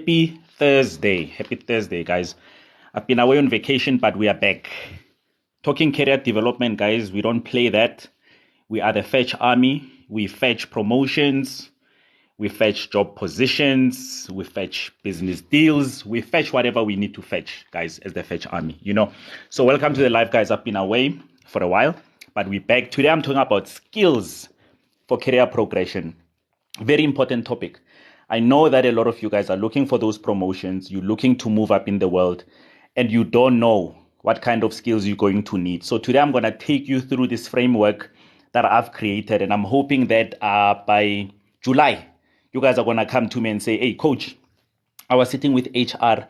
Happy Thursday. Happy Thursday, guys. I've been away on vacation, but we are back. Talking career development, guys. We don't play that. We are the Fetch Army. We fetch promotions. We fetch job positions. We fetch business deals. We fetch whatever we need to fetch, guys, as the Fetch Army, So welcome to the live, guys. I've been away for a while, but we're back. Today I'm talking about skills for career progression. Very important topic. I know that a lot of you guys are looking for those promotions. You're looking to move up in the world, and you don't know what kind of skills you're going to need. So today I'm going to take you through this framework that I've created, and I'm hoping that by July, you guys are going to come to me and say, hey, coach, I was sitting with HR,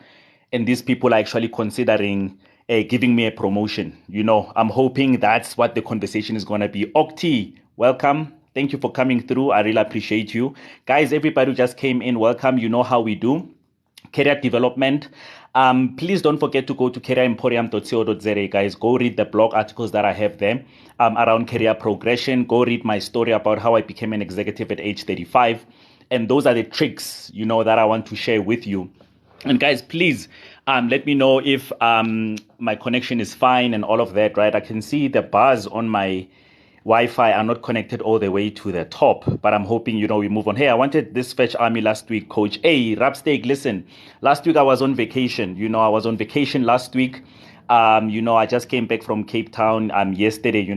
and these people are actually considering giving me a promotion. I'm hoping that's what the conversation is going to be. Okti, welcome. Thank you for coming through. I really appreciate you. Guys, everybody who just came in, welcome. You know how we do. Career development. Please don't forget to go to careeremporium.co.za, guys. Go read the blog articles that I have there around career progression. Go read my story about how I became an executive at age 35. And those are the tricks, that I want to share with you. And guys, please let me know if my connection is fine and all of that, right? I can see the bars on my Wi-Fi are not connected all the way to the top, but I'm hoping, we move on. Hey, I wanted this Fetch Army last week, coach. Hey, Rapsteak, listen, last week I was on vacation. I was on vacation last week. I just came back from Cape Town yesterday.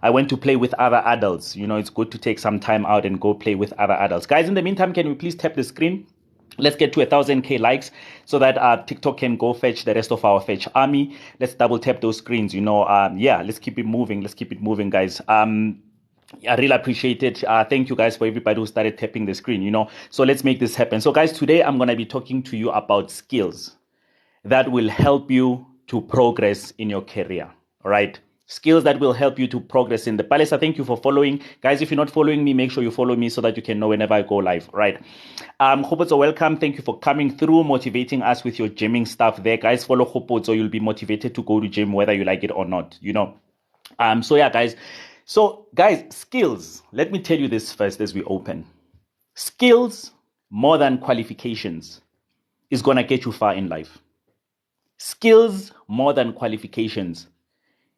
I went to play with other adults. It's good to take some time out and go play with other adults. Guys, in the meantime, can we please tap the screen? Let's get to 1,000K likes so that TikTok can go fetch the rest of our Fetch Army. Let's double tap those screens, let's keep it moving. Let's keep it moving, guys. I really appreciate it. Thank you, guys, for everybody who started tapping the screen, So let's make this happen. So, guys, today I'm going to be talking to you about skills that will help you to progress in your career, all right? Skills that will help you to progress in the palace. Thank you for following. Guys, if you're not following me, make sure you follow me so that you can know whenever I go live, right? Khopotso, welcome. Thank you for coming through, motivating us with your gymming stuff there. Guys, follow Khopotso. You'll be motivated to go to gym whether you like it or not, So yeah, guys. So guys, skills. Let me tell you this first as we open. Skills more than qualifications is going to get you far in life. Skills more than qualifications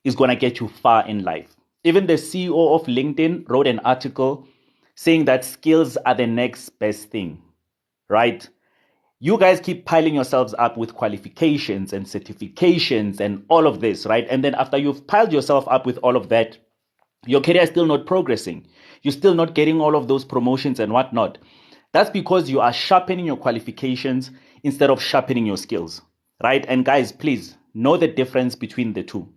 is going to get you far in life. Even the CEO of LinkedIn wrote an article saying that skills are the next best thing, right? You guys keep piling yourselves up with qualifications and certifications and all of this, right? And then after you've piled yourself up with all of that, your career is still not progressing. You're still not getting all of those promotions and whatnot. That's because you are sharpening your qualifications instead of sharpening your skills, right? And guys, please know the difference between the two.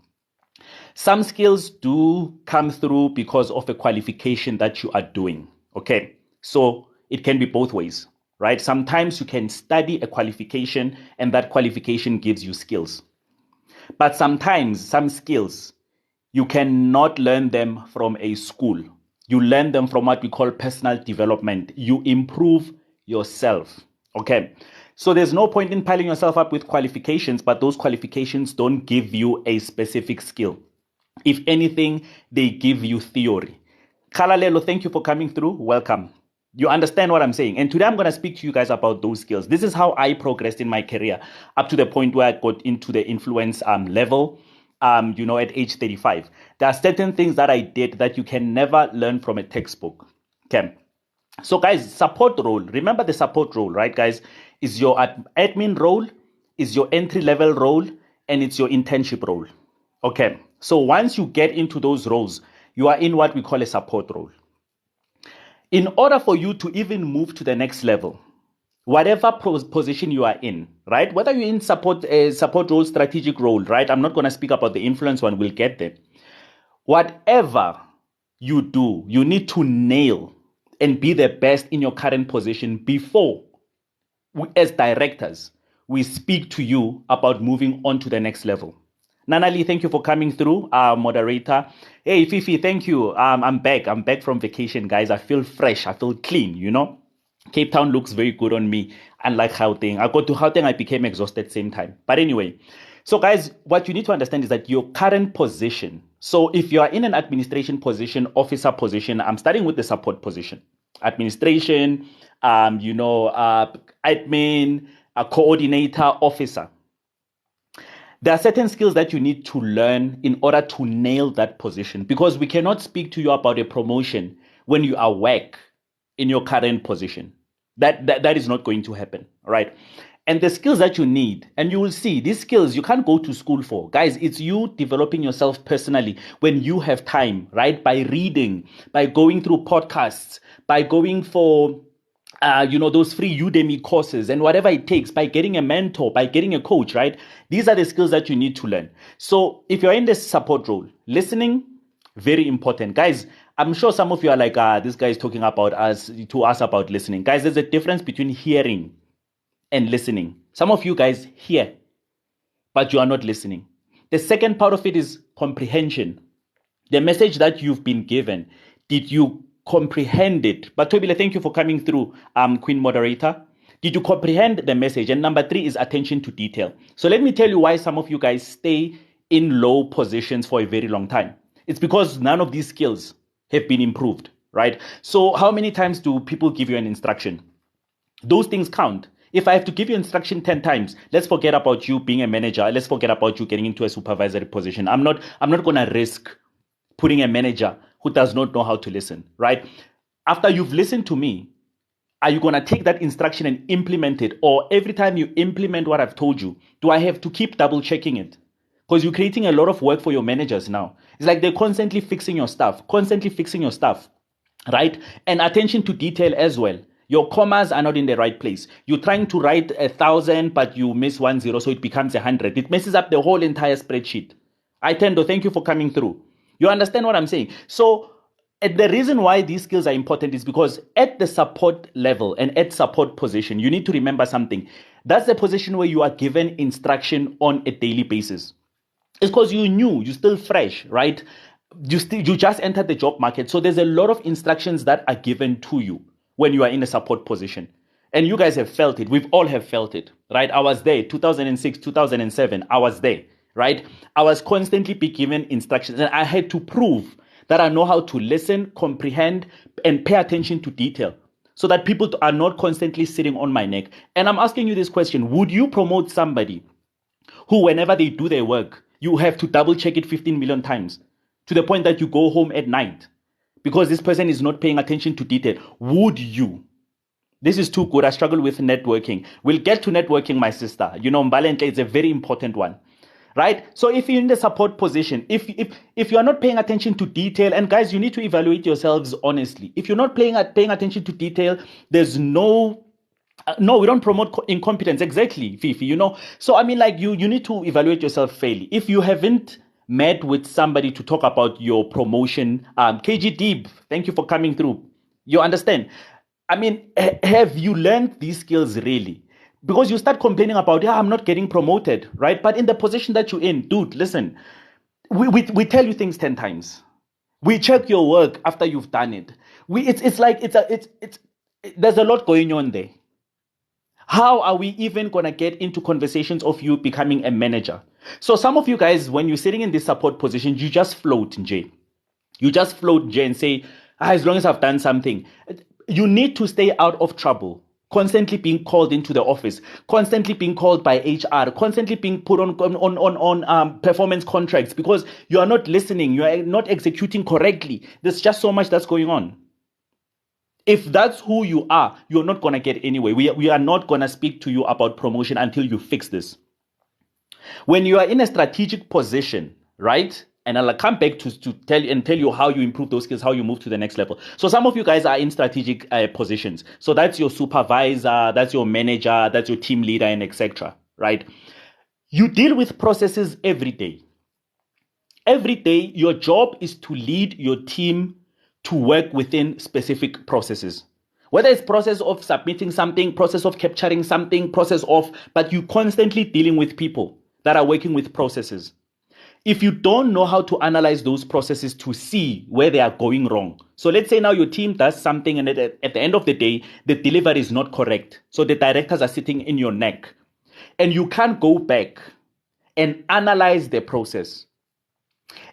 Some skills do come through because of a qualification that you are doing, okay? So it can be both ways, right? Sometimes you can study a qualification and that qualification gives you skills. But sometimes some skills, you cannot learn them from a school. You learn them from what we call personal development. You improve yourself, okay? So there's no point in piling yourself up with qualifications, but those qualifications don't give you a specific skill. If anything, they give you theory. Kalalelo, thank you for coming through. Welcome. You understand what I'm saying? And today I'm going to speak to you guys about those skills. This is how I progressed in my career up to the point where I got into the influence level, at age 35. There are certain things that I did that you can never learn from a textbook. Okay. So guys, support role. Remember the support role, right, guys? Is your admin role, is your entry-level role, and it's your internship role. Okay. So once you get into those roles, you are in what we call a support role. In order for you to even move to the next level, whatever position you are in, right? Whether you're in support role, strategic role, right? I'm not going to speak about the influence one. We'll get there. Whatever you do, you need to nail and be the best in your current position before, as directors, we speak to you about moving on to the next level. Nanali, thank you for coming through, our moderator. Hey, Fifi, thank you. I'm back. I'm back from vacation, guys. I feel fresh. I feel clean, Cape Town looks very good on me, unlike Gauteng. I got to Gauteng, I became exhausted same time. But anyway, so guys, what you need to understand is that your current position. So if you are in an administration position, officer position, I'm starting with the support position. Administration, admin, a coordinator, officer. There are certain skills that you need to learn in order to nail that position, because we cannot speak to you about a promotion when you are whack in your current position. That is not going to happen, right? And the skills that you need, and you will see these skills you can't go to school for. Guys, it's you developing yourself personally when you have time, right? By reading, by going through podcasts, by going for those free Udemy courses and whatever it takes, by getting a mentor, by getting a coach, right? These are the skills that you need to learn. So if you're in this support role, listening, very important. Guys, I'm sure some of you are like, this guy is talking about to us about listening. Guys, there's a difference between hearing and listening. Some of you guys hear, but you are not listening. The second part of it is comprehension. The message that you've been given, did you comprehend it? But Tobile, thank you for coming through, Queen Moderator. Did you comprehend the message? And number 3 is attention to detail. So let me tell you why some of you guys stay in low positions for a very long time. It's because none of these skills have been improved, right? So how many times do people give you an instruction? Those things count. If I have to give you instruction 10 times, let's forget about you being a manager. Let's forget about you getting into a supervisory position. I'm not going to risk putting a manager who does not know how to listen, right? After you've listened to me, are you going to take that instruction and implement it? Or every time you implement what I've told you, do I have to keep double checking it? Because you're creating a lot of work for your managers now. It's like they're constantly fixing your stuff, right? And attention to detail as well. Your commas are not in the right place. You're trying to write 1,000, but you miss 1 0, so it becomes 100. It messes up the whole entire spreadsheet. Tendo, thank you for coming through. You understand what I'm saying? So the reason why these skills are important is because at the support level and at support position, you need to remember something. That's the position where you are given instruction on a daily basis. It's because you're new, you're still fresh, right? You just entered the job market. So there's a lot of instructions that are given to you when you are in a support position. And you guys have felt it. We've all have felt it, right? I was there, 2006, 2007. I was there, right? I was constantly being given instructions, and I had to prove that I know how to listen, comprehend, and pay attention to detail so that people are not constantly sitting on my neck. And I'm asking you this question. Would you promote somebody who, whenever they do their work, you have to double check it 15 million times to the point that you go home at night because this person is not paying attention to detail? Would you? This is too good. I struggle with networking. We'll get to networking, my sister. Mbalenhle is a very important one, right? So if you're in the support position, if you are not paying attention to detail, and guys, you need to evaluate yourselves honestly. If you're not paying attention to detail, there's no, we don't promote incompetence. Exactly, Fifi, So, you need to evaluate yourself fairly. If you haven't met with somebody to talk about your promotion, KG Deeb, thank you for coming through. You understand? Have you learned these skills really? Because you start complaining about, I'm not getting promoted, right? But in the position that you're in, dude, listen, we tell you things 10 times. We check your work after you've done it. There's a lot going on there. How are we even going to get into conversations of you becoming a manager? So some of you guys, when you're sitting in this support position, you just float, Jay. You just float, Jay, and say, as long as I've done something. You need to stay out of trouble. Constantly being called into the office, constantly being called by HR, constantly being put on performance contracts because you are not listening, you are not executing correctly. There's just so much that's going on. If that's who you are, you're not going to get anywhere. We are not going to speak to you about promotion until you fix this. When you are in a strategic position, right? And I'll come back to tell you how you improve those skills, how you move to the next level. So some of you guys are in strategic positions. So that's your supervisor, that's your manager, that's your team leader, and etc. Right? You deal with processes every day. Every day, your job is to lead your team to work within specific processes. Whether it's process of submitting something, process of capturing something, but you're constantly dealing with people that are working with processes. If you don't know how to analyze those processes to see where they are going wrong. So let's say now your team does something and at the end of the day, the delivery is not correct. So the directors are sitting in your neck and you can't go back and analyze the process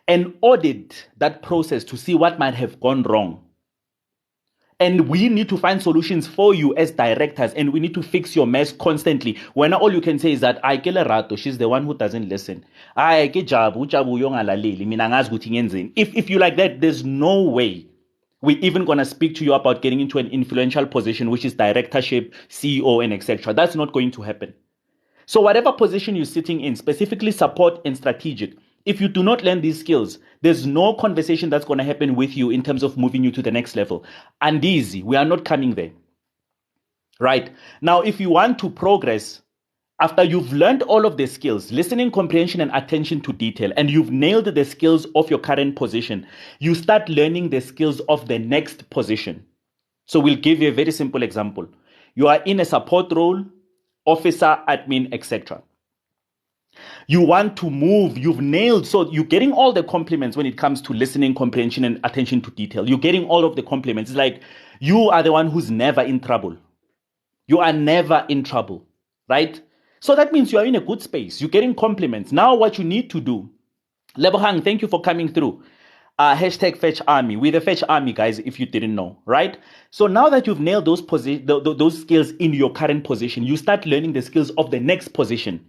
and audit that process to see what might have gone wrong. And we need to find solutions for you as directors, and we need to fix your mess constantly. When all you can say is that I ke Lerato, she's the one who doesn't listen. I ke Jabu yo ngalaleli, mina ngazi ukuthi ngenzeni. If you like that, there's no way we're even gonna speak to you about getting into an influential position, which is directorship, CEO, and etc. That's not going to happen. So whatever position you're sitting in, specifically support and strategic, if you do not learn these skills, there's no conversation that's going to happen with you in terms of moving you to the next level. And easy, we are not coming there. Right? Now, if you want to progress, after you've learned all of the skills, listening, comprehension, and attention to detail, and you've nailed the skills of your current position, you start learning the skills of the next position. So we'll give you a very simple example. You are in a support role, officer, admin, etc. You want to move, you've nailed, so you're getting all the compliments when it comes to listening, comprehension, and attention to detail. You're getting all of the compliments. It's like you are the one who's never in trouble. You are never in trouble, right? So that means you are in a good space. You're getting compliments. Now what you need to do, Lebohang, thank you for coming through. Hashtag Fetch Army. We're the Fetch Army, guys, if you didn't know, right? So now that you've nailed those skills in your current position, you start learning the skills of the next position.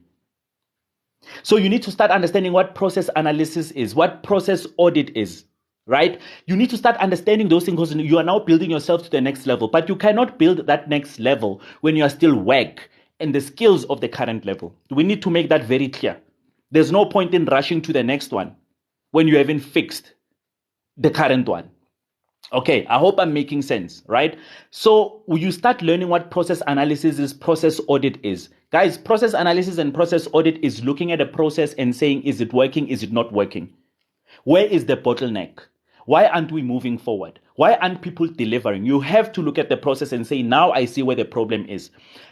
So you need to start understanding what process analysis is, what process audit is, right? You need to start understanding those things because you are now building yourself to the next level. But you cannot build that next level when you are still weak in the skills of the current level. We need to make that very clear. There's no point in rushing to the next one when you haven't fixed the current one. Okay, I hope I'm making sense, right? So you start learning what process analysis is, process audit is. Guys, process analysis and process audit is looking at a process and saying, is it working? Is it not working? Where is the bottleneck? Why aren't we moving forward? Why aren't people delivering? You have to look at the process and say, now I see where the problem is.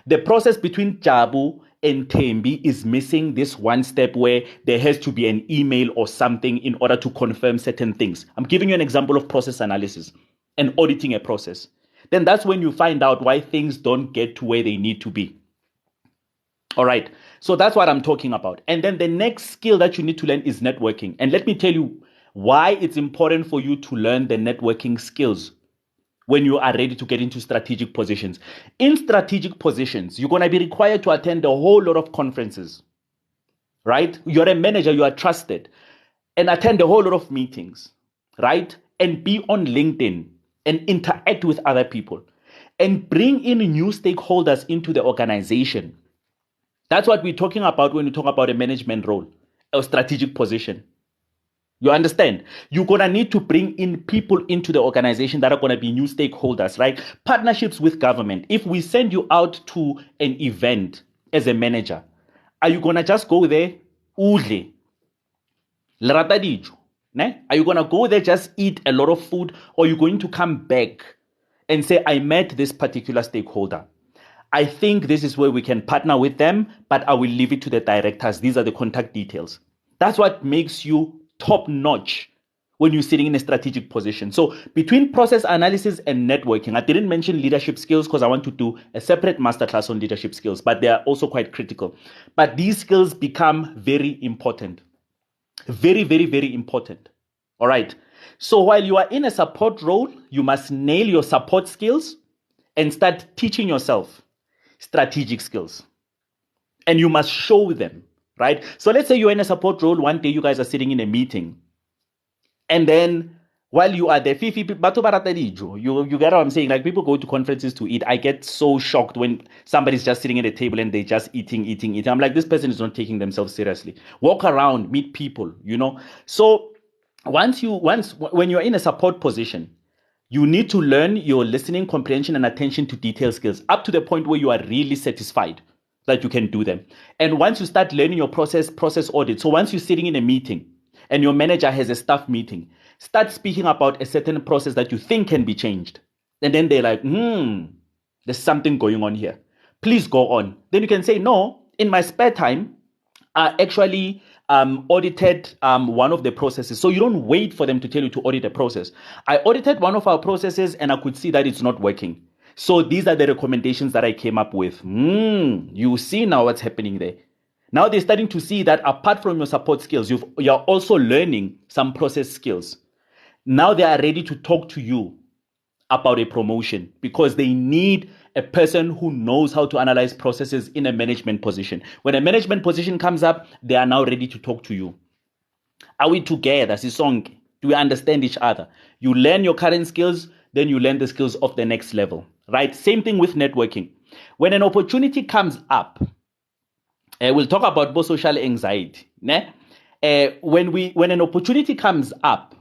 The process between Jabu and Tembi is missing this one step where there has to be an email or something in order to confirm certain things. I'm giving you an example of process analysis and auditing a process. Then that's when you find out why things don't get to where they need to be. All right. So that's what I'm talking about. And then the next skill that you need to learn is networking. And let me tell you why it's important for you to learn the networking skills when you are ready to get into strategic positions. In strategic positions, you're going to be required to attend a whole lot of conferences, right? You're a manager, you are trusted, and attend a whole lot of meetings, right? And be on LinkedIn and interact with other people and bring in new stakeholders into the organization. That's what we're talking about when we talk about a management role, a strategic position. You understand? You're going to need to bring in people into the organization that are going to be new stakeholders, right? Partnerships with government. If we send you out to an event as a manager, are you going to just go there? Udle. Lerata dijo, ne? Are you going to go there, just eat a lot of food, or are you going to come back and say, I met this particular stakeholder. I think this is where we can partner with them, but I will leave it to the directors. These are the contact details. That's what makes you top notch when you're sitting in a strategic position. So between process analysis and networking, I didn't mention leadership skills because I want to do a separate masterclass on leadership skills, but they are also quite critical. But these skills become very important. Very, very, very important. All right. So while you are in a support role, you must nail your support skills and start teaching yourself strategic skills. And you must show them. Right? So let's say you're in a support role. One day you guys are sitting in a meeting. And then while you are there, you get what I'm saying? Like people go to conferences to eat. I get so shocked when somebody's just sitting at a table and they're just eating. I'm like, this person is not taking themselves seriously. Walk around, meet people, So when you're in a support position, you need to learn your listening, comprehension, and attention to detail skills up to the point where you are really satisfied that you can do them. And once you start learning your process audit, so once you're sitting in a meeting and your manager has a staff meeting, start speaking about a certain process that you think can be changed. And then they're like, there's something going on here. Please go on. Then you can say, no, in my spare time, I actually audited one of the processes. So you don't wait for them to tell you to audit a process. I audited one of our processes and I could see that it's not working. So these are the recommendations that I came up with. You see now what's happening there. Now they're starting to see that apart from your support skills, you're also learning some process skills. Now they are ready to talk to you about a promotion because they need a person who knows how to analyze processes in a management position. When a management position comes up, they are now ready to talk to you. Are we together? Sisonke? Do we understand each other? You learn your current skills, then you learn the skills of the next level, right? Same thing with networking. When an opportunity comes up, we'll talk about both social anxiety. Ne? When an opportunity comes up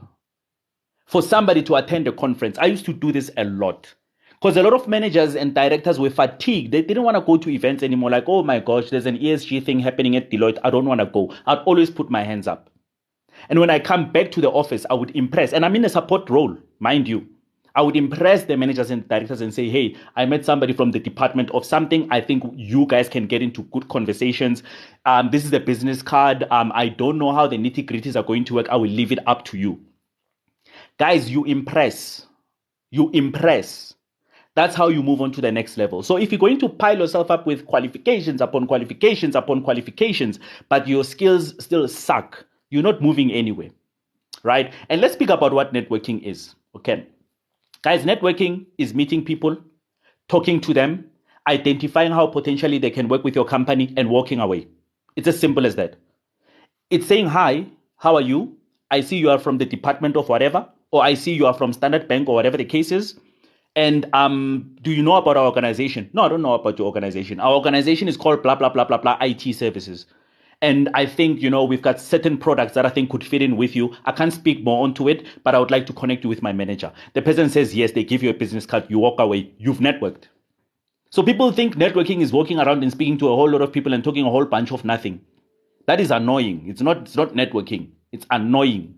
for somebody to attend a conference, I used to do this a lot. Because a lot of managers and directors were fatigued. They didn't want to go to events anymore. Like, oh my gosh, there's an ESG thing happening at Deloitte. I don't want to go. I'd always put my hands up. And when I come back to the office, I would impress. And I'm in a support role, mind you. I would impress the managers and directors and say, hey, I met somebody from the department of something. I think you guys can get into good conversations. This is the business card. I don't know how the nitty-gritties are going to work. I will leave it up to you. Guys, you impress. You impress. That's how you move on to the next level. So if you're going to pile yourself up with qualifications upon qualifications upon qualifications, but your skills still suck, you're not moving anywhere, right? And let's speak about what networking is, okay? Guys, networking is meeting people, talking to them, identifying how potentially they can work with your company, and walking away. It's as simple as that. It's saying, hi, how are you? I see you are from the department of whatever, or I see you are from Standard Bank or whatever the case is. And do you know about our organization? No, I don't know about your organization. Our organization is called blah, blah, blah, blah, blah, IT services. And I think, we've got certain products that I think could fit in with you. I can't speak more onto it, but I would like to connect you with my manager. The person says, yes, they give you a business card. You walk away. You've networked. So people think networking is walking around and speaking to a whole lot of people and talking a whole bunch of nothing. That is annoying. It's not networking. It's annoying,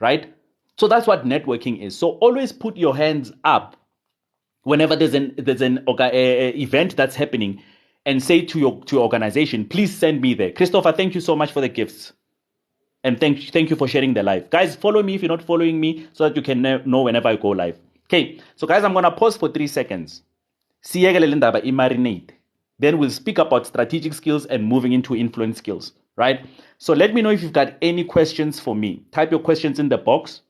right? So that's what networking is. So always put your hands up whenever there's an event that's happening, and say to your organization, please send me there. Christopher, thank you so much for the gifts. And thank you for sharing the live. Guys, follow me if you're not following me so that you can know whenever I go live. Okay, so guys, I'm going to pause for 3 seconds. Marinate. Then we'll speak about strategic skills and moving into influence skills, right? So let me know if you've got any questions for me. Type your questions in the box.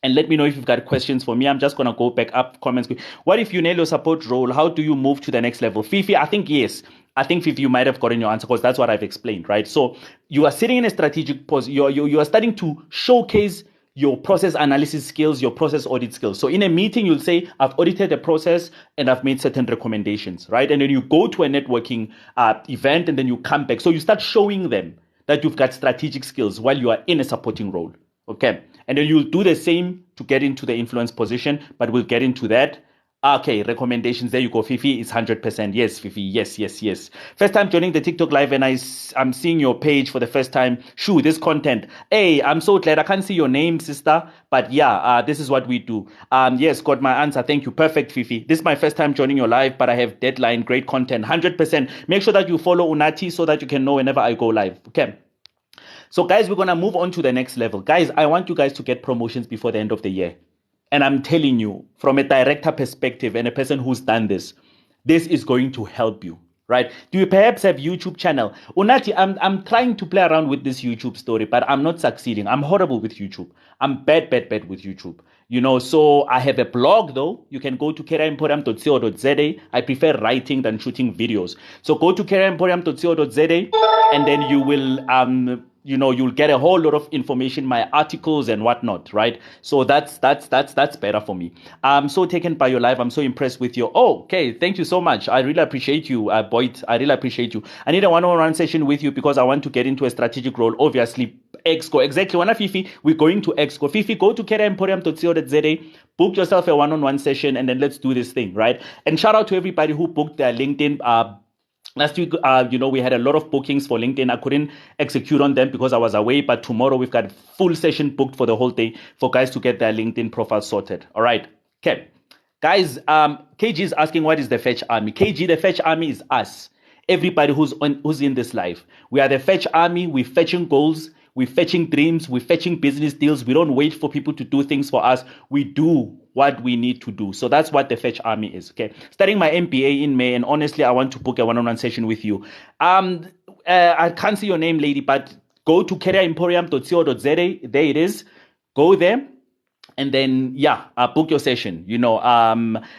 And let me know if you've got questions for me. I'm just going to go back up comments. What if you nail your support role? How do you move to the next level? Fifi, I think yes. I think Fifi, you might have gotten your answer because that's what I've explained, right? So you are sitting in a strategic pose. You are starting to showcase your process analysis skills, your process audit skills. So in a meeting, you'll say, I've audited the process and I've made certain recommendations, right? And then you go to a networking event and then you come back. So you start showing them that you've got strategic skills while you are in a supporting role. Okay, and then you'll do the same to get into the influence position, but we'll get into that. Okay, recommendations. There you go, Fifi. It's 100%. Yes, Fifi. Yes. First time joining the TikTok live, and I'm seeing your page for the first time. Shoo, this content. Hey, I'm so glad. I can't see your name, sister, but yeah, this is what we do. Yes, got my answer. Thank you. Perfect, Fifi. This is my first time joining your live, but I have deadline. Great content. 100%. Make sure that you follow Unati so that you can know whenever I go live. Okay. So guys, we're going to move on to the next level. Guys, I want you guys to get promotions before the end of the year. And I'm telling you, from a director perspective and a person who's done this is going to help you, right? Do you perhaps have YouTube channel? Unati, I'm trying to play around with this YouTube story, but I'm not succeeding. I'm horrible with YouTube. I'm bad with YouTube. So I have a blog though. You can go to careeremporium.co.za. I prefer writing than shooting videos. So go to careeremporium.co.za and then you will you'll get a whole lot of information, my articles and whatnot, right? So that's better for me. I'm so taken by your live. I'm so impressed with your, okay, thank you so much. I really appreciate you, Boyd. I really appreciate you. I need a one-on-one session with you because I want to get into a strategic role, obviously. Exco, exactly. When Fifi, we're going to Exco. Fifi, go to careeremporium.co.za, book yourself a one-on-one session, and then let's do this thing, right? And shout out to everybody who booked their LinkedIn last week. We had a lot of bookings for LinkedIn. I couldn't execute on them because I was away, but tomorrow we've got a full session booked for the whole day for guys to get their LinkedIn profile sorted. All right. Okay. Guys, KG is asking, what is the Fetch Army? KG, the Fetch Army is us. Everybody who's in this life. We are the Fetch Army. We're fetching goals. We're fetching dreams. We're fetching business deals. We don't wait for people to do things for us. We do what we need to do. So that's what the Fetch Army is. Okay. Starting my MBA in May, and honestly, I want to book a one-on-one session with you. I can't see your name, lady, but go to careeremporium.co.za. There it is. Go there. And then, book your session.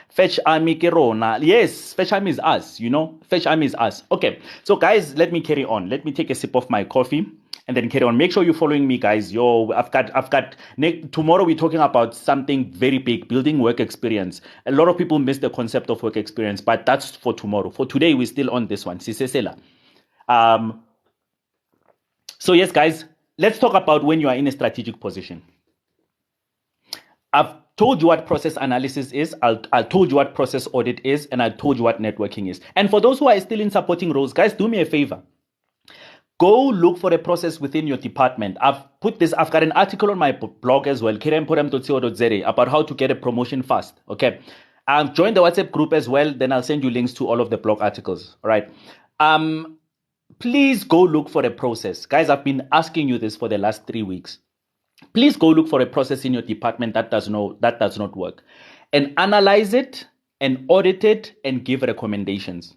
Fetch Army Kerona. Yes, Fetch Army is us, Fetch Army is us. Okay, so guys, let me carry on. Let me take a sip of my coffee and then carry on. Make sure you're following me, guys. Tomorrow we're talking about something very big, building work experience. A lot of people miss the concept of work experience, but that's for tomorrow. For today, we're still on this one. Sisesela. So yes, guys, let's talk about when you are in a strategic position. I've told you what process analysis is. I told you what process audit is, and I told you what networking is. And for those who are still in supporting roles, guys, do me a favor. Go look for a process within your department. I've got an article on my blog as well, kirempodem.co.za, about how to get a promotion fast. Okay. Join the WhatsApp group as well. Then I'll send you links to all of the blog articles. All right. Please go look for a process. Guys, I've been asking you this for the last 3 weeks. Please go look for a process in your department that does not work, and analyze it and audit it and give recommendations.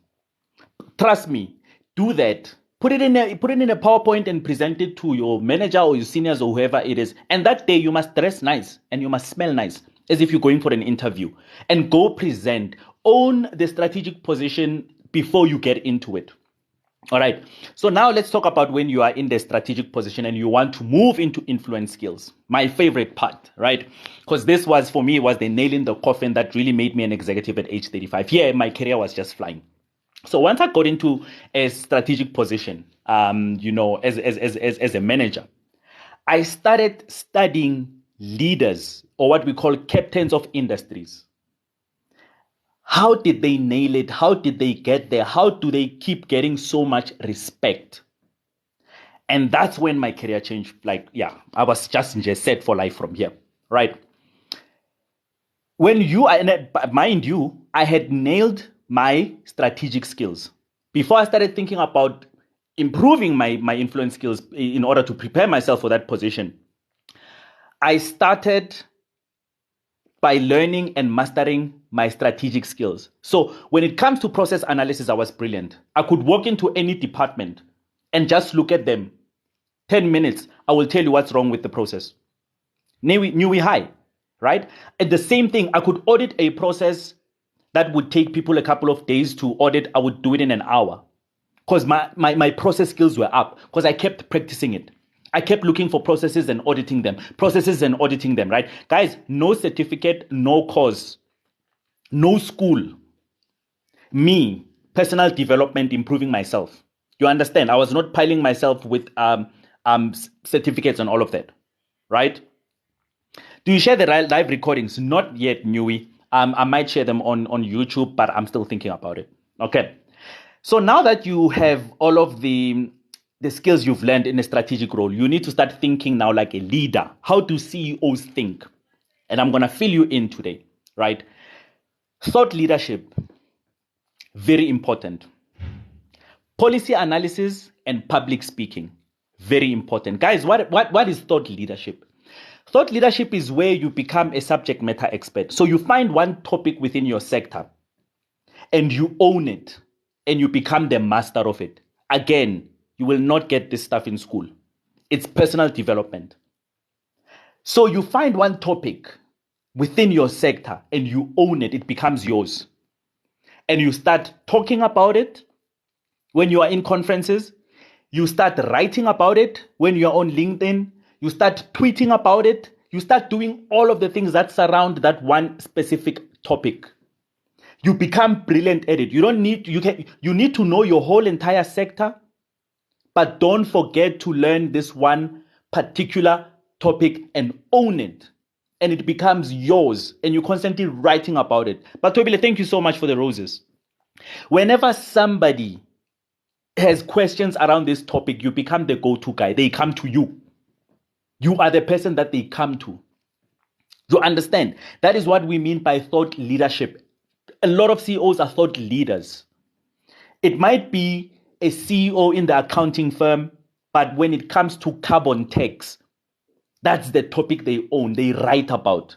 Trust me, do that. Put it in a PowerPoint and present it to your manager or your seniors or whoever it is. And that day you must dress nice and you must smell nice as if you're going for an interview, and go present. Own the strategic position before you get into it. All right. So now let's talk about when you are in the strategic position and you want to move into influence skills. My favorite part, right? Because this was, for me, was the nail in the coffin that really made me an executive at age 35. Yeah, my career was just flying. So once I got into a strategic position, as a manager, I started studying leaders, or what we call captains of industries. How did they nail it? How did they get there? How do they keep getting so much respect? And that's when my career changed. I was just set for life from here, right? Mind you, I had nailed my strategic skills. Before I started thinking about improving my influence skills in order to prepare myself for that position, I started by learning and mastering my strategic skills. So when it comes to process analysis, I was brilliant. I could walk into any department and just look at them. 10 minutes, I will tell you what's wrong with the process. New high, right? And the same thing, I could audit a process that would take people a couple of days to audit. I would do it in an hour because my process skills were up, because I kept practicing it. I kept looking for processes and auditing them, right? Guys, no certificate, no course, no school. Me, personal development, improving myself. You understand? I was not piling myself with certificates and all of that, right? Do you share the live recordings? Not yet, Nui. I might share them on YouTube, but I'm still thinking about it. Okay. So now that you have all of the skills you've learned in a strategic role, you need to start thinking now like a leader. How do CEOs think? And I'm going to fill you in today, right? Thought leadership, very important. Policy analysis and public speaking, very important. Guys, what is thought leadership? Thought leadership is where you become a subject matter expert. So you find one topic within your sector and you own it and you become the master of it. Again, you will not get this stuff in school. It's personal development. So you find one topic within your sector and you own it. It becomes yours. And you start talking about it when you are in conferences. You start writing about it when you are on LinkedIn. You start tweeting about it. You start doing all of the things that surround that one specific topic. You become brilliant at it. You need to know your whole entire sector, but don't forget to learn this one particular topic and own it. And it becomes yours and you're constantly writing about it. But Tobile, thank you so much for the roses. Whenever somebody has questions around this topic, you become the go-to guy. They come to you. You are the person that they come to. You understand? That is what we mean by thought leadership. A lot of CEOs are thought leaders. It might be a CEO in the accounting firm, but when it comes to carbon tax, that's the topic they own, they write about.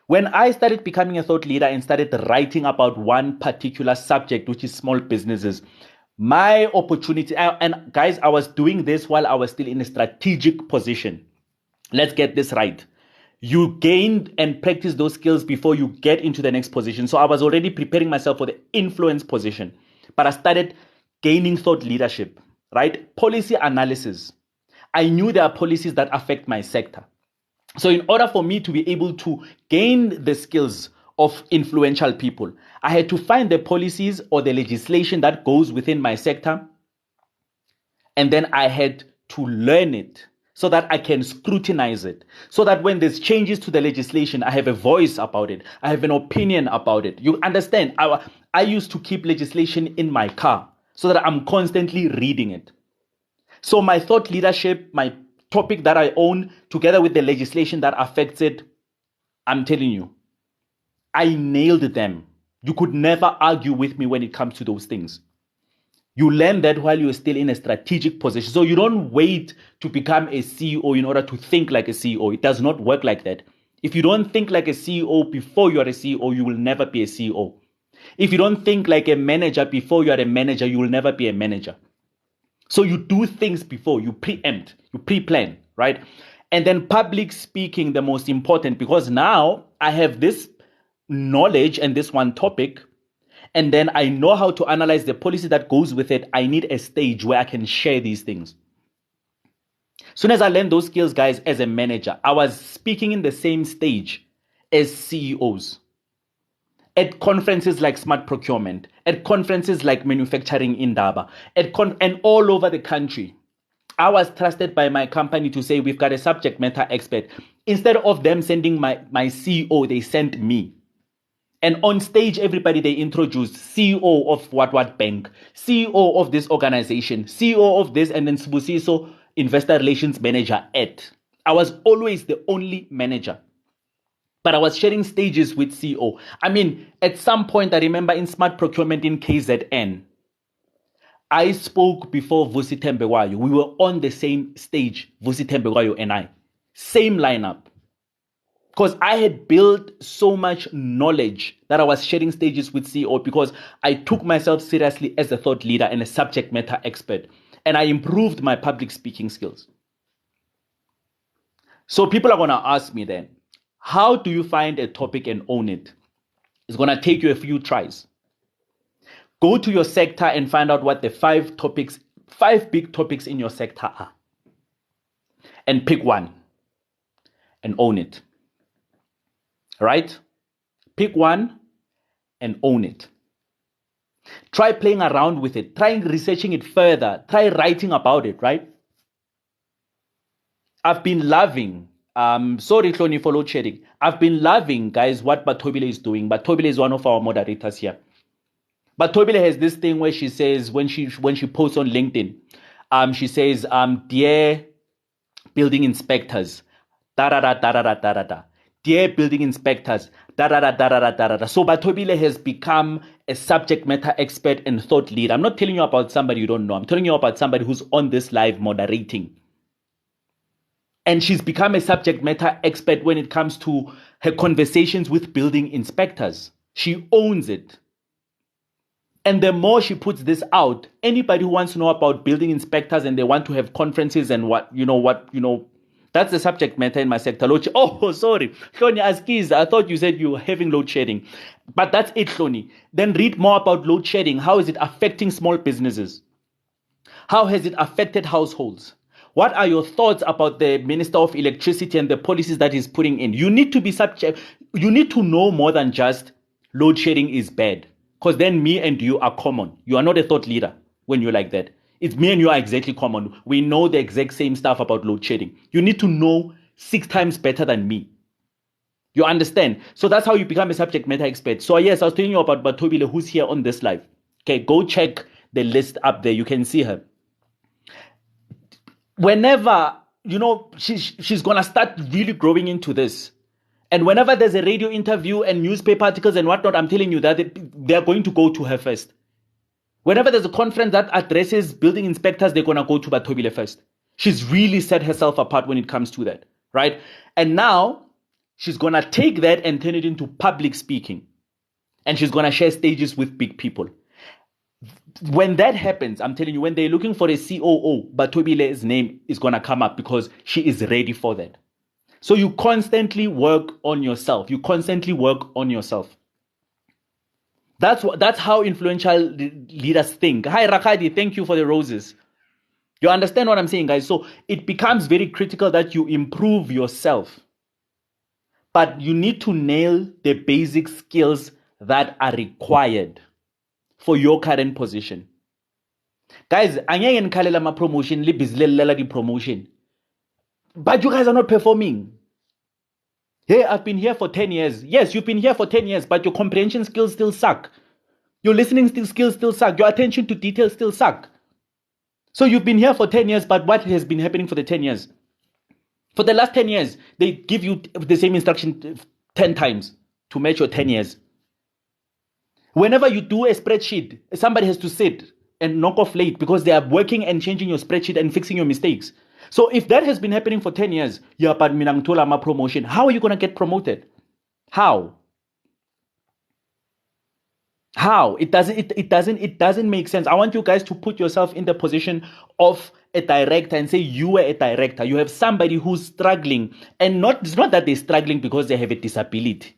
When I started becoming a thought leader and started writing about one particular subject, which is small businesses, my opportunity, and guys, I was doing this while I was still in a strategic position. Let's get this right. You gain and practice those skills before you get into the next position. So I was already preparing myself for the influence position, but I started gaining thought leadership, right? Policy analysis. I knew there are policies that affect my sector. So in order for me to be able to gain the skills of influential people, I had to find the policies or the legislation that goes within my sector. And then I had to learn it so that I can scrutinize it. So that when there's changes to the legislation, I have a voice about it. I have an opinion about it. You understand? I used to keep legislation in my car so that I'm constantly reading it. So my thought leadership, my topic that I own, together with the legislation that affects it, I'm telling you, I nailed them. You could never argue with me when it comes to those things. You learn that while you're still in a strategic position. So you don't wait to become a CEO in order to think like a CEO. It does not work like that. If you don't think like a CEO before you are a CEO, you will never be a CEO. If you don't think like a manager before you are a manager, you will never be a manager. So you do things before, you preempt, you pre-plan, right? And then public speaking, the most important, because now I have this knowledge and this one topic, and then I know how to analyze the policy that goes with it. I need a stage where I can share these things. Soon as I learned those skills, guys, as a manager, I was speaking in the same stage as CEOs. At conferences like Smart Procurement, at conferences like Manufacturing Indaba, and all over the country. I was trusted by my company to say, we've got a subject matter expert. Instead of them sending my CEO, they sent me. And on stage, everybody, they introduced CEO of what bank, CEO of this organization, CEO of this, and then Sibusiso, investor relations manager at. I was always the only manager. But I was sharing stages with CEO. I mean, at some point, I remember in Smart Procurement in KZN, I spoke before Vusi Tembekwayo. We were on the same stage, Vusi Tembekwayo and I. Same lineup. Because I had built so much knowledge that I was sharing stages with CEO because I took myself seriously as a thought leader and a subject matter expert. And I improved my public speaking skills. So people are going to ask me then, how do you find a topic and own it? It's going to take you a few tries. Go to your sector and find out what the five big topics in your sector are. And pick one and own it. Right? Pick one and own it. Try playing around with it. Try researching it further. Try writing about it, right? I've been loving, sorry, Hloni, for load shedding. I've been loving, guys, what Batobile is doing. Batobile is one of our moderators here. Batobile has this thing where she says, when she posts on LinkedIn, she says, dear building inspectors, da-da-da-da-da-da-da-da. Dear building inspectors, da-da-da-da-da-da-da-da. So Batobile has become a subject matter expert and thought leader. I'm not telling you about somebody you don't know. I'm telling you about somebody who's on this live moderating. And she's become a subject matter expert when it comes to her conversations with building inspectors. She owns it. And the more she puts this out, anybody who wants to know about building inspectors and they want to have conferences and that's the subject matter in my sector. Oh, sorry. Hloni, Askiz, I thought you said you were having load shedding. But that's it, Hloni. Then read more about load shedding. How is it affecting small businesses? How has it affected households? What are your thoughts about the Minister of Electricity and the policies that he's putting in? You need to be you need to know more than just load shedding is bad. Because then me and you are common. You are not a thought leader when you're like that. It's me and you are exactly common. We know the exact same stuff about load shedding. You need to know 6 times better than me. You understand? So that's how you become a subject matter expert. So yes, I was telling you about Batobile, who's here on this live. Okay, go check the list up there. You can see her. Whenever, she's going to start really growing into this. And whenever there's a radio interview and newspaper articles and whatnot, I'm telling you that they're going to go to her first. Whenever there's a conference that addresses building inspectors, they're going to go to Batobile first. She's really set herself apart when it comes to that, right? And now she's going to take that and turn it into public speaking. And she's going to share stages with big people. When that happens, I'm telling you, when they're looking for a COO, Batobile's name is going to come up because she is ready for that. So you constantly work on yourself. You constantly work on yourself. That's how influential leaders think. Hi Rakadi, thank you for the roses. You understand what I'm saying, guys? So it becomes very critical that you improve yourself. But you need to nail the basic skills that are required for your current position. Guys, angeke nikhalela ma promotion libhizilelela di promotion. But you guys are not performing. Hey, I've been here for 10 years. Yes, you've been here for 10 years, but your comprehension skills still suck. Your listening skills still suck. Your attention to detail still suck. So you've been here for 10 years, but what has been happening for the 10 years? For the last 10 years, they give you the same instruction 10 times to match your 10 years. Whenever you do a spreadsheet, somebody has to sit and knock off late because they are working and changing your spreadsheet and fixing your mistakes. So if that has been happening for 10 years, yeah, but minangtola ma promotion, how are you going to get promoted? How? How? It doesn't make sense. I want you guys to put yourself in the position of a director and say you are a director. You have somebody who's struggling, and it's not that they're struggling because they have a disability.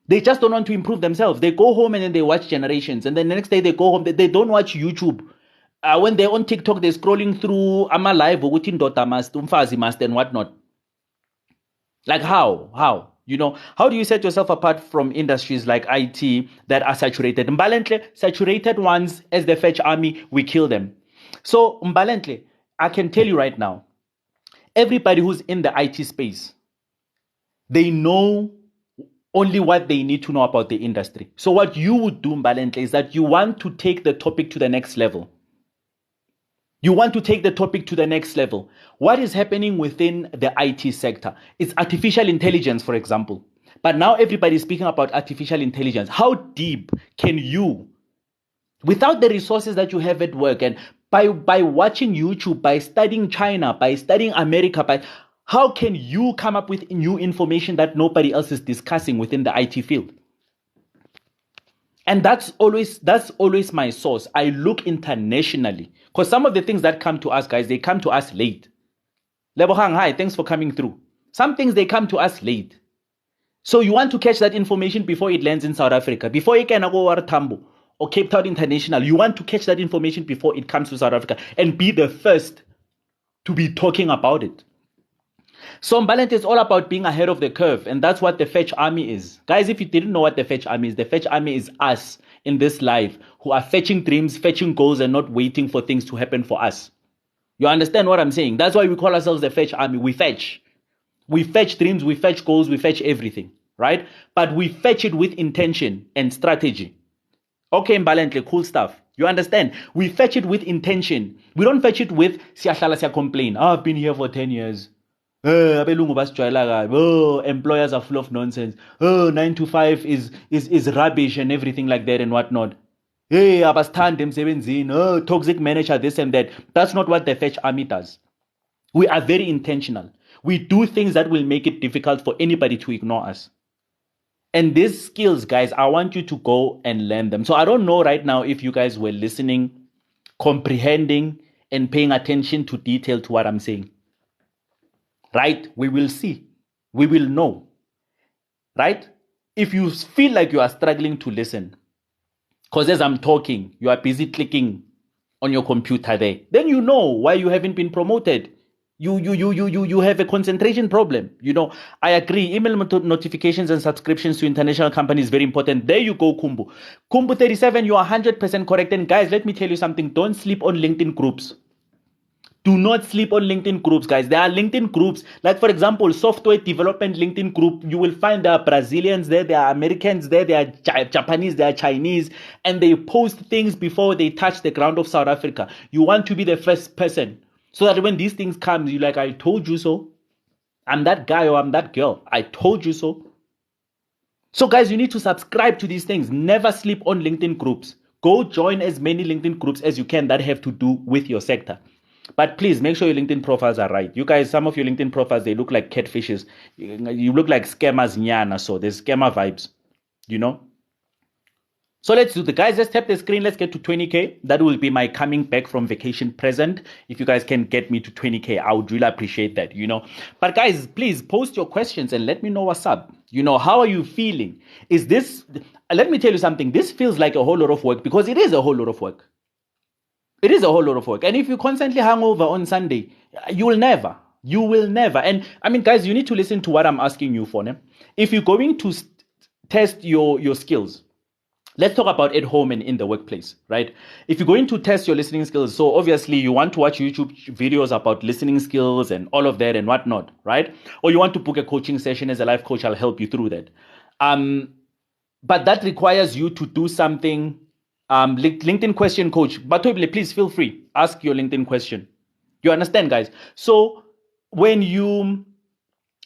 They just don't want to improve themselves. They go home and then they watch Generations, and then the next day they go home. They don't watch YouTube. When they're on TikTok, they're scrolling through Ama Live, Umfazi Master, and whatnot. Like how? How? How do you set yourself apart from industries like IT that are saturated? Mbalently, saturated ones, as the Fetch Army, we kill them. So, Mbalently, I can tell you right now, everybody who's in the IT space, they know only what they need to know about the industry. So what you would do, Mbalently, is that you want to take the topic to the next level. You want to take the topic to the next level. What is happening within the IT sector? It's artificial intelligence, for example. But now everybody is speaking about artificial intelligence. How deep can you, without the resources that you have at work, and by watching YouTube, by studying China, by studying America, how can you come up with new information that nobody else is discussing within the IT field? And that's always my source. I look internationally. Because some of the things that come to us, guys, they come to us late. Lebohang, hi, thanks for coming through. Some things, they come to us late. So you want to catch that information before it lands in South Africa. Before it can go to Tambo or Cape Town International. You want to catch that information before it comes to South Africa and be the first to be talking about it. So Mbalent is all about being ahead of the curve, and that's what the Fetch Army is. Guys, if you didn't know what the Fetch Army is, the Fetch Army is us in this life who are fetching dreams, fetching goals, and not waiting for things to happen for us. You understand what I'm saying? That's why we call ourselves the Fetch Army. We fetch. We fetch dreams, we fetch goals, we fetch everything, right? But we fetch it with intention and strategy. Okay, Mbalent, cool stuff. You understand? We fetch it with intention. We don't fetch it with siya complain. I've been here for 10 years. Employers are full of nonsense. 9 to 5 is rubbish and everything like that and whatnot. Hey, toxic manager, this and that. That's not what the Fetch Army does. We are very intentional. We do things that will make it difficult for anybody to ignore us. And these skills, guys, I want you to go and learn them. So I don't know right now if you guys were listening, comprehending, and paying attention to detail to what I'm saying. Right? We will see. We will know. Right? If you feel like you are struggling to listen, because as I'm talking, you are busy clicking on your computer there, then you know why you haven't been promoted. You have a concentration problem. I agree. Email notifications and subscriptions to international companies is very important. There you go, Kumbu. Kumbu 37, you are 100% correct. And guys, let me tell you something. Don't sleep on LinkedIn groups. Do not sleep on LinkedIn groups, guys. There are LinkedIn groups, like for example, software development LinkedIn group. You will find there are Brazilians there, there are Americans there, there are Japanese, there are Chinese, and they post things before they touch the ground of South Africa. You want to be the first person, so that when these things come, you're like, I told you so. I'm that guy or I'm that girl. I told you so. So guys, you need to subscribe to these things. Never sleep on LinkedIn groups. Go join as many LinkedIn groups as you can that have to do with your sector. But please make sure your LinkedIn profiles are right. You guys, some of your LinkedIn profiles, they look like catfishes. You look like scammers, nyana. So there's scammer vibes, So let's do the guys. Let's tap the screen. Let's get to 20K. That will be my coming back from vacation present. If you guys can get me to 20K, I would really appreciate that, But guys, please post your questions and let me know what's up. How are you feeling? Let me tell you something. This feels like a whole lot of work because it is a whole lot of work. It is a whole lot of work. And if you constantly hang over on Sunday, you will never. And I mean, guys, you need to listen to what I'm asking you for. If you're going to test your skills, let's talk about at home and in the workplace, right? If you're going to test your listening skills, so obviously you want to watch YouTube videos about listening skills and all of that and whatnot, right? Or you want to book a coaching session as a life coach, I'll help you through that. But that requires you to do something. LinkedIn question coach, but please feel free. Ask your LinkedIn question. You understand, guys? So when you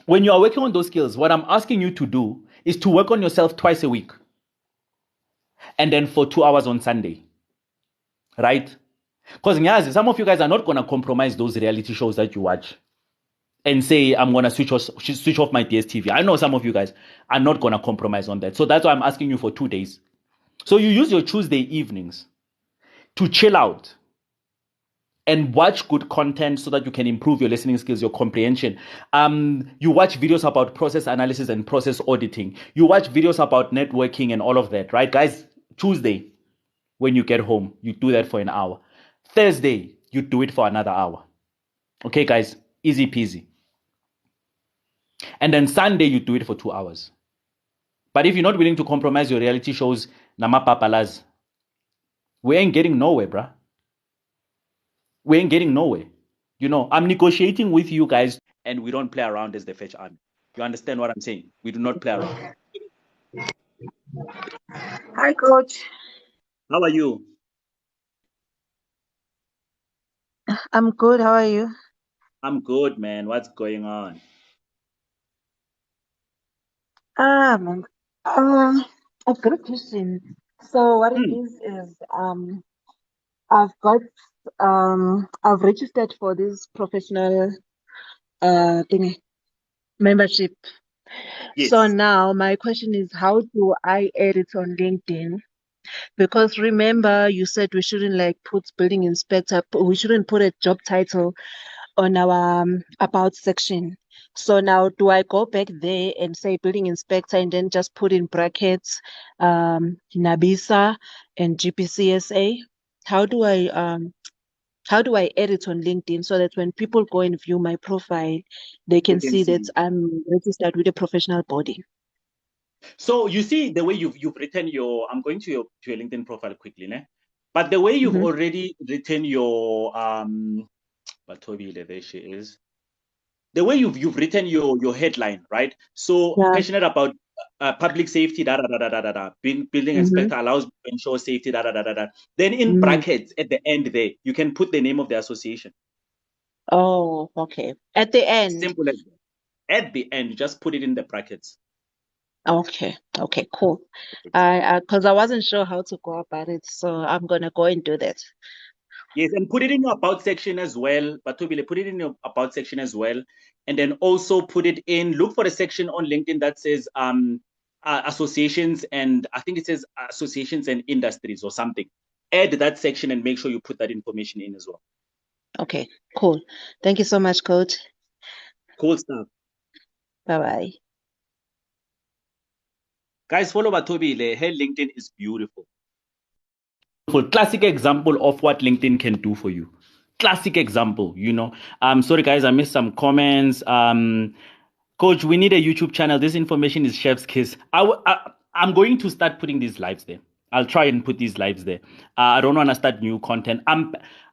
are working on those skills, what I'm asking you to do is to work on yourself twice a week. And then for 2 hours on Sunday. Right? Because some of you guys are not going to compromise those reality shows that you watch and say, I'm going to switch off my DSTV. I know some of you guys are not going to compromise on that. So that's why I'm asking you for 2 days. So you use your Tuesday evenings to chill out and watch good content so that you can improve your listening skills, your comprehension. You watch videos about process analysis and process auditing. You watch videos about networking and all of that, right? Guys, Tuesday, when you get home, you do that for an hour. Thursday, you do it for another hour. Okay, guys, easy peasy. And then Sunday, you do it for 2 hours. But if you're not willing to compromise your reality shows, nama papalas, we ain't getting nowhere, bruh. We ain't getting nowhere. I'm negotiating with you guys and we don't play around as the Fetch Army. You understand what I'm saying? We do not play around. Hi, Coach. How are you? I'm good. How are you? I'm good, man. What's going on? Man. I've got a question. So what it is I've got I've registered for this professional thing membership. Yes. So now my question is, how do I add it on LinkedIn? Because remember, you said we shouldn't put building inspector, we shouldn't put a job title on our about section. So now do I go back there and say building inspector and then just put in brackets NABISA and GPCSA? How do I add it on LinkedIn so that when people go and view my profile, they can see that I'm registered with a professional body? So you see the way you've written I'm going to your LinkedIn profile quickly, né? But the way you've already written your Batobile, there she is. The way you've written your headline, right? So passionate about public safety, building inspector allows to ensure safety, Then in brackets at the end there, you can put the name of the association. Oh, okay. At the end. Simple as that. At the end, just put it in the brackets. Okay, cool. Because I wasn't sure how to go about it, so I'm gonna go and do that. Yes, and put it in your about section as well. Batubile, put it in your about section as well. And then also put it in, look for a section on LinkedIn that says associations, and I think it says associations and industries or something. Add that section and make sure you put that information in as well. Okay, cool. Thank you so much, Coach. Cool stuff. Bye-bye. Guys, follow Batubile. Her LinkedIn is beautiful. Classic example of what LinkedIn can do for you. Classic example, sorry guys, I missed some comments. Coach, we need a YouTube channel. This information is chef's kiss. I'm going to start putting these lives there. I'll try and put these lives there. I don't want to start new content.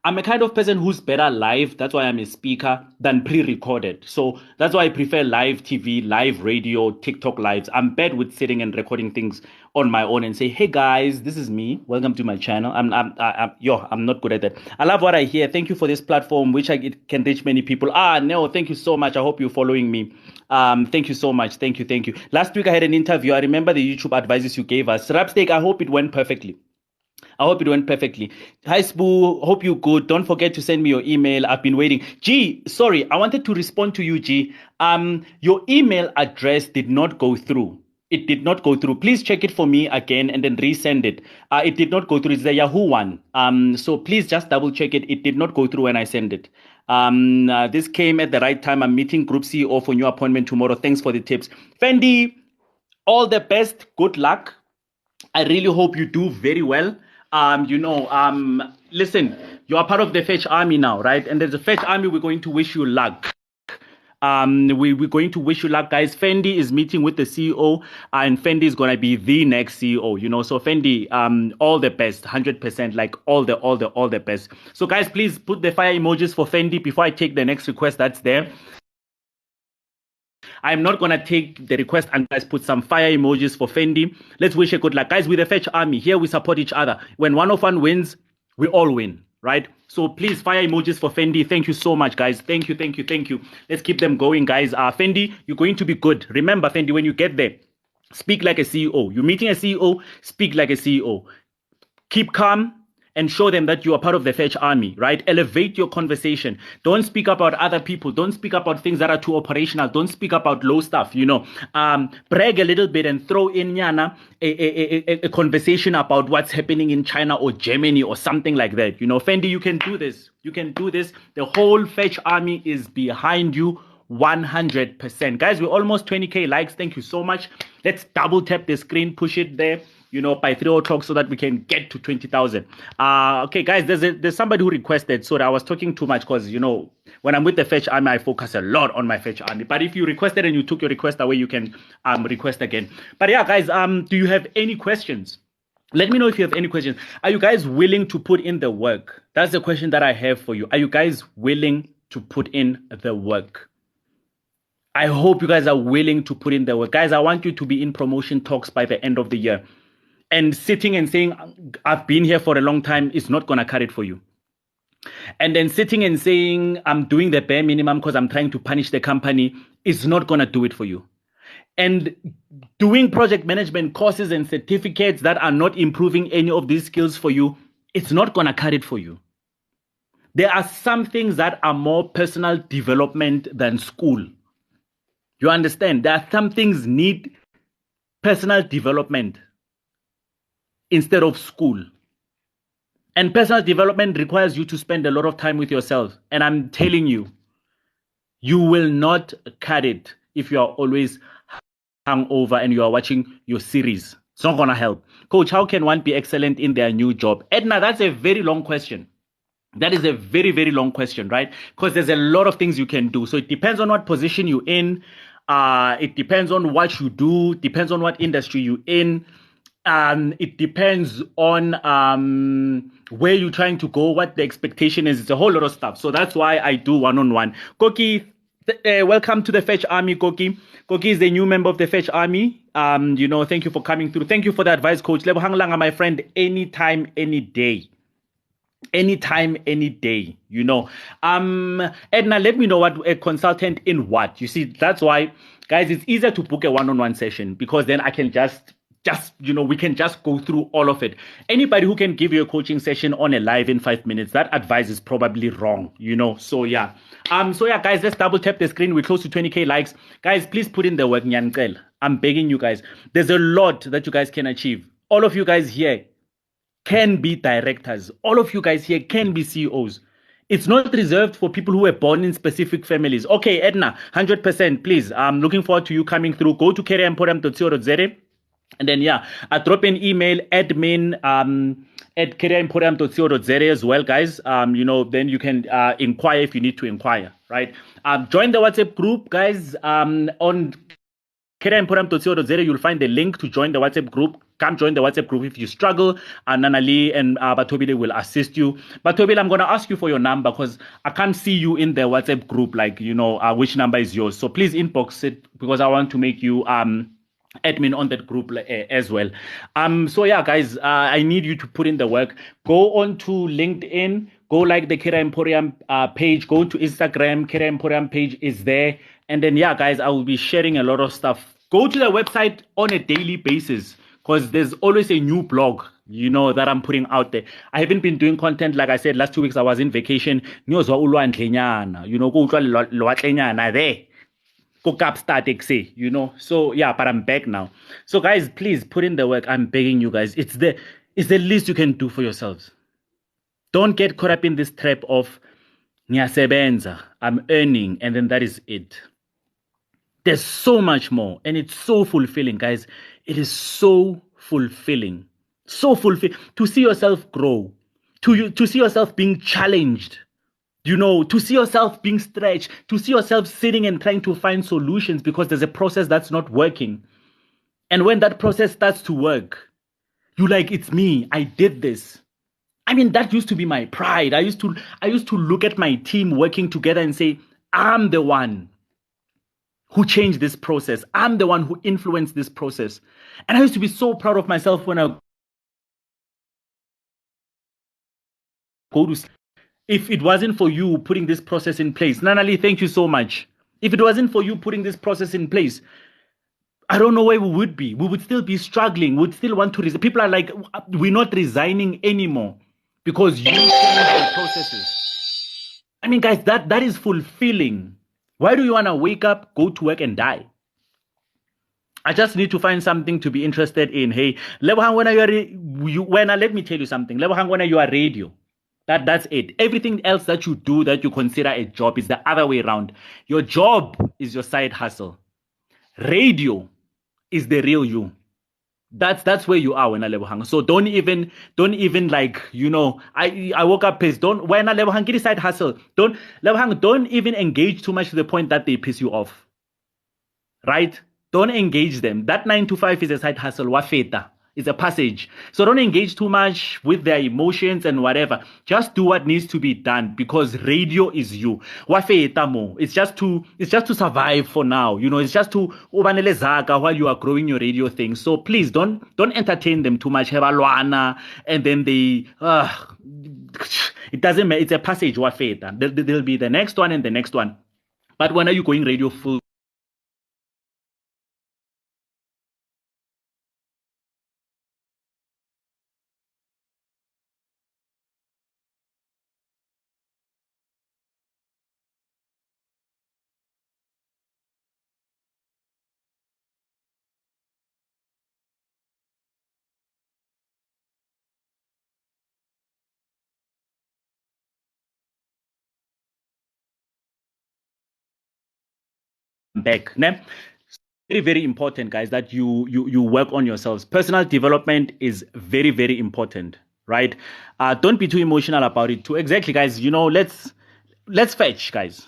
I'm a kind of person who's better live. That's why I'm a speaker than pre-recorded. So that's why I prefer live TV, live radio, TikTok lives. I'm bad with sitting and recording things on my own and say, hey guys, this is me. Welcome to my channel. I'm not good at that. I love what I hear. Thank you for this platform, which it can reach many people. No, thank you so much. I hope you're following me. Thank you so much. Thank you. Last week I had an interview. I remember the YouTube advices you gave us. Rapsteak, I hope it went perfectly. Hi, Spoo. Hope you're good. Don't forget to send me your email. I've been waiting. G, sorry, I wanted to respond to you, G. Your email address did not go through. It did not go through. Please check it for me again and then resend it. It did not go through. It's the Yahoo one. So please just double check it. It did not go through when I send it. This came at the right time. I'm meeting Group CEO for new appointment tomorrow. Thanks for the tips. Fendi, all the best. Good luck. I really hope you do very well. Listen, you are part of the Fetch Army now, right? And there's a Fetch Army. We're going to wish you luck. We're going to wish you luck, guys. Fendi is meeting with the CEO, and Fendi is gonna be the next CEO. So Fendi, all the best, 100%, like all the best. So guys, please put the fire emojis for Fendi before I take the next request that's there. I'm not gonna take the request unless put some fire emojis for Fendi. Let's wish a good luck, guys. With the Fetch Army here, we support each other. When one of us wins, we all win. Right? So please fire emojis for Fendi. Thank you so much, guys. Thank you. Let's keep them going, guys. Fendi, you're going to be good. Remember, Fendi, when you get there, speak like a CEO. You're meeting a CEO, speak like a CEO. Keep calm and show them that you are part of the Fetch Army, right? Elevate your conversation. Don't speak about other people. Don't speak about things that are too operational. Don't speak about low stuff, Brag a little bit and throw in, a conversation about what's happening in China or Germany or something like that. Fendi, you can do this. You can do this. The whole Fetch Army is behind you 100%. Guys, we're almost 20K likes. Thank you so much. Let's double tap the screen, push it there. By 3 o'clock so that we can get to 20,000. Okay, guys, there's somebody who requested. Sorry, I was talking too much because, when I'm with the Fetch Army, I focus a lot on my Fetch Army. But if you requested and you took your request away, you can request again. But yeah, guys, do you have any questions? Let me know if you have any questions. Are you guys willing to put in the work? That's the question that I have for you. Are you guys willing to put in the work? I hope you guys are willing to put in the work. Guys, I want you to be in promotion talks by the end of the year. And sitting and saying, I've been here for a long time, is not going to cut it for you. And then sitting and saying, I'm doing the bare minimum because I'm trying to punish the company, is not going to do it for you. And doing project management courses and certificates that are not improving any of these skills for you, it's not going to cut it for you. There are some things that are more personal development than school. You understand? There are some things need personal development instead of school. And personal development requires you to spend a lot of time with yourself. And I'm telling you, you will not cut it if you are always hungover and you are watching your series. It's not going to help. Coach, how can one be excellent in their new job? Edna, that's a very long question. That is a very, very long question, right? Because there's a lot of things you can do. So it depends on what position you're in. It depends on what you do. Depends on what industry you're in. It depends on where you're trying to go, what the expectation is. It's a whole lot of stuff. So that's why I do one-on-one. Koki, welcome to the Fetch Army, Koki. Koki is the new member of the Fetch Army. Thank you for coming through. Thank you for the advice, Coach. Lebohang langa, my friend, anytime, any day. Anytime, any day, Edna, let me know what a consultant in what. You see, that's why, guys, it's easier to book a one-on-one session because then I can just we can just go through all of it. Anybody who can give you a coaching session on a live in 5 minutes, that advice is probably wrong, So yeah. Guys, let's double tap the screen. We're close to 20K likes. Guys, please put in the work, Nyankel. I'm begging you guys. There's a lot that you guys can achieve. All of you guys here can be directors. All of you guys here can be CEOs. It's not reserved for people who were born in specific families. Okay, Edna, 100%, please. I'm looking forward to you coming through. Go to careeremporium.co.za. And then, I drop an email, admin at careeremporium.co.za as well, guys. Then you can inquire if you need to inquire, right? Join the WhatsApp group, guys. On careeremporium.co.za, you'll find the link to join the WhatsApp group. Come join the WhatsApp group if you struggle. Nanali and Batobile will assist you. Batobile, I'm going to ask you for your number because I can't see you in the WhatsApp group, which number is yours. So please inbox it because I want to make you admin on that group as well. Guys, I need you to put in the work. Go on to LinkedIn, go like the Career Emporium page, go to Instagram, Career Emporium page is there. And then, guys, I will be sharing a lot of stuff. Go to the website on a daily basis because there's always a new blog, that I'm putting out there. I haven't been doing content. Like I said, last 2 weeks I was in vacation. There. go capstart exe, you know. So yeah, but I'm back now. So guys, please put in the work. I'm begging you guys. It's the least you can do for yourselves. Don't get caught up in this trap of ngiyasebenza, I'm earning, and then that is it. There's so much more, and it's so fulfilling, guys. It is so fulfilling, so fulfilling to see yourself grow, to see yourself being challenged, you know, to see yourself being stretched, to see yourself sitting and trying to find solutions because there's a process that's not working. And when that process starts to work, you like, it's me, I did this. I mean, that used to be my pride. I used to look at my team working together and say, I'm the one who changed this process. I'm the one who influenced this process. And I used to be so proud of myself when I go to sleep. If it wasn't for you putting this process in place, Nanali, thank you so much. If it wasn't for you putting this process in place, I don't know where we would be. We would still be struggling. We'd still want to resign. People are like, we're not resigning anymore because you changed the processes. I mean, guys, that is fulfilling. Why do you want to wake up, go to work, and die? I just need to find something to be interested in. Hey, Lebohang, let me tell you something. Lebohang, when you are radio, that's it. Everything else that you do that you consider a job is the other way around. Your job is your side hustle. Radio is the real you. That's where you are when I Lebohang. So don't even like, you know, I woke up pissed. Don't when I Lebohang get a side hustle. Don't even engage too much to the point that they piss you off. Right? Don't engage them. That 9 to 5 is a side hustle. Wafeta. It's a passage. So don't engage too much with their emotions and whatever. Just do what needs to be done because radio is you. Wafeta mo. It's just to survive for now. You know, it's just to ubanele zaga while you are growing your radio thing. So please don't entertain them too much. And then they it doesn't matter. It's a passage. Wafeta. There'll be the next one and the next one. But when are you going radio full? Back. Very, very important, guys, that you work on yourselves. Personal development is very, very important, right? Don't be too emotional about it too. Exactly, guys. You know, let's fetch, guys.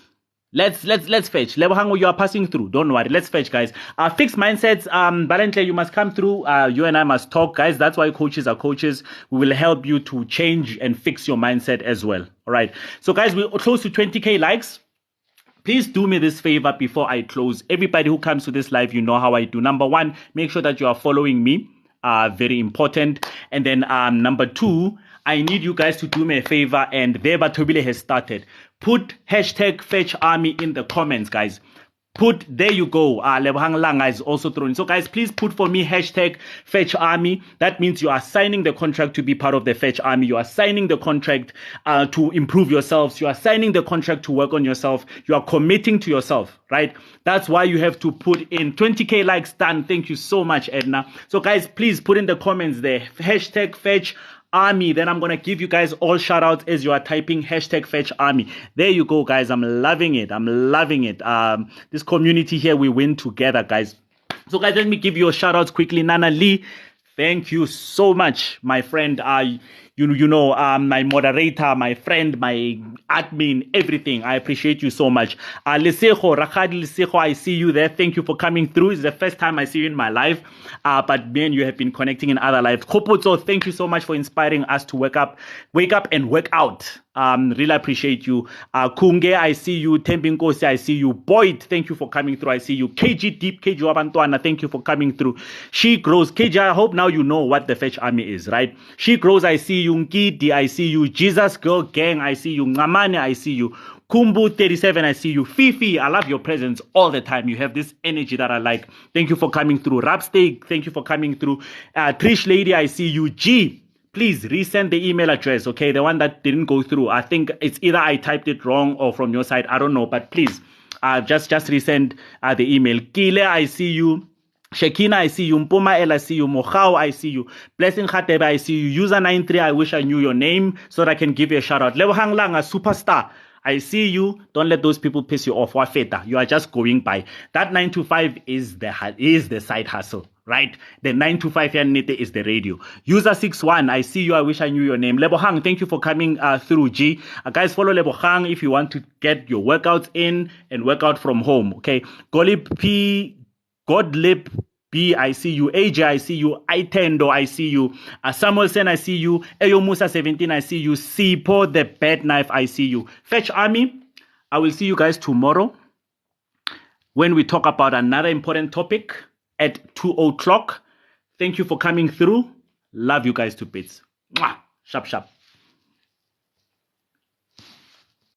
Let's fetch. Lebohang, you are passing through. Don't worry. Let's fetch, guys. Fixed mindsets. Valentine, you must come through. You and I must talk, guys. That's why coaches are coaches. We will help you to change and fix your mindset as well. All right. So, guys, we're close to 20K likes. Please do me this favor before I close. Everybody who comes to this live, you know how I do. Number one, make sure that you are following me. Very important. And then number two, I need you guys to do me a favor, and Veba Tobile has started. Put hashtag Fetch Army in the comments, guys. There you go. Lebohang Langa is also thrown. So guys, please put for me hashtag Fetch Army. That means you are signing the contract to be part of the Fetch Army. You are signing the contract to improve yourselves. You are signing the contract to work on yourself. You are committing to yourself, right? That's why you have to put in 20K likes done. Thank you so much, Edna. So guys, please put in the comments there. Hashtag Fetch Army. Then I'm going to give you guys all shout outs as you are typing hashtag Fetch Army. There you go, guys. I'm loving it. This community here, we win together, guys. So guys, let me give you a shout out quickly. Nana Lee, thank you so much, my friend. My moderator, my friend, my admin, everything. I appreciate you so much. Lisejo, Rakhadi Lisejo, I see you there. Thank you for coming through. It's the first time I see you in my life. But man, you have been connecting in other lives. Kopoto, thank you so much for inspiring us to wake up and work out. Really appreciate you. Kunge, I see you. Tembinkosi, I see you. Boyd, thank you for coming through. I see you. KG Deep, KG Wabantuana, thank you for coming through. She Grows, KG, I hope now you know what the Fetch Army is, right? She Grows, I see you. Ngidi, I see you. Jesus Girl Gang, I see you. Ngamane, I see you. Kumbu 37, I see you. Fifi, I love your presence all the time. You have this energy that I like. Thank you for coming through. Rapsteak, thank you for coming through. Trish Lady, I see you. G, please resend the email address, okay? The one that didn't go through. I think it's either I typed it wrong or from your side. I don't know, but please Just resend the email. Kile, I see you. Shekina, I see you. Mpuma El, I see you. Mohao, I see you. Blessing Khatebe, I see you. User 93, I wish I knew your name so that I can give you a shout out. Lebohang Lang, a superstar. I see you. Don't let those people piss you off. Wafeta, you are just going by. That 9 to 5 is the side hustle, right? The 9 to 5 Yanite is the radio. User 61, I see you. I wish I knew your name. Lebohang, thank you for coming through, G. Guys, follow Lebohang if you want to get your workouts in and work out from home, okay? Golib P. Godlip B, I see you. AJ, I see you. Itendo, I see you. Samuelson, I see you. Eyo Musa 17, I see you. Sipo, the bad knife, I see you. Fetch Army, I will see you guys tomorrow when we talk about another important topic at 2:00. Thank you for coming through. Love you guys to bits. Mwah. Sharp, sharp.